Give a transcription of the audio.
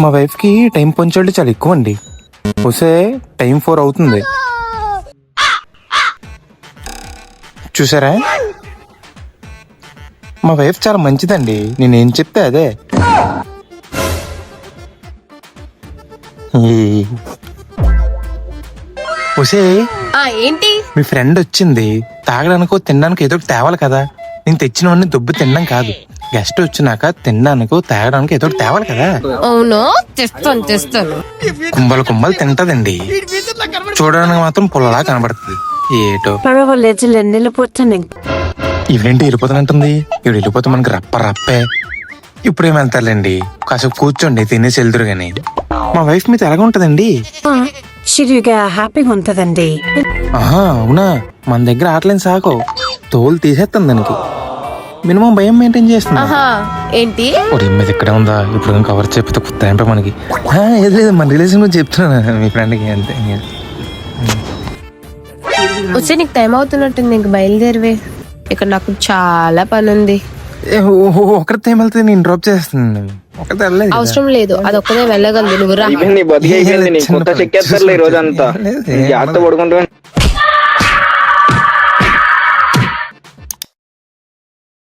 మా వైఫ్ కి time punctuality చాలా ఎక్కువ అండి. వస్తే టైం 4 అవుతుంది చూసారా. మా వైఫ్ చాలా మంచిదండి, నేనేం చెప్తే అదే. వసే ఏంటి? మీ ఫ్రెండ్ వచ్చింది, తాగడానికో తినడానికి ఏదో ఒకటి తేవాలి కదా. నేను తెచ్చినవన్నీ దుబ్బు తినడం కాదు, గెస్ట్ వచ్చినాక తినడానికి తాగడానికి ఏదో ఒకటి తేవాలి కదా. అవును, తెస్తాను. కుంభలు కుంభలు తింటదండి, చూడడానికి మాత్రం పుల్లలా కనబడుతుంది. ఏటో ఇవేంటి వెళ్ళిపోతానంటుంది. ఇవి వెళ్ళిపోతే మనకి రప్పే. ఇప్పుడేం వెళ్తారులేండి, కాసేపు కూర్చోండి, తినేసి వెళ్తురు గాని. మా వైఫ్ మీతో ఎలాగ ఉంటదండి? హ్యాపీగా ఉంటదండి. ఆహా అవునా, మన దగ్గర ఆటలేని సాకో తోలు తీసేస్తాను దానికి. మినిమం భయం మెయింటైన్ చేస్తున్నా. ఏంటి మీద ఇక్కడే ఉందా, ఇప్పుడు కవర్ చెప్పితే కొత్త మనకి. ఏది లేదు, మన రిలేషన్ గురించి చెప్తున్నా మీ ఫ్రెండ్కి అంతే. వచ్చే నీకు టైం అవుతున్నట్టుంది, ఇంక బయలుదేరివే. ఇక్కడ నాకు చాలా పని ఉంది. ఒకరితో ఏమెళ్తే నేను డ్రాప్ చేస్తున్నాను. ఒకరితో వెళ్ళలేదు, అవసరం లేదు, అదొక్కదే వెళ్ళగలదు. నువ్వు రా. అయిపోయింది, బతికి అయిపోయింది. నీ కొత్త చెక్కేస్తారులే ఈ రోజంతా. జాగ్రత్త పడుకుంటా.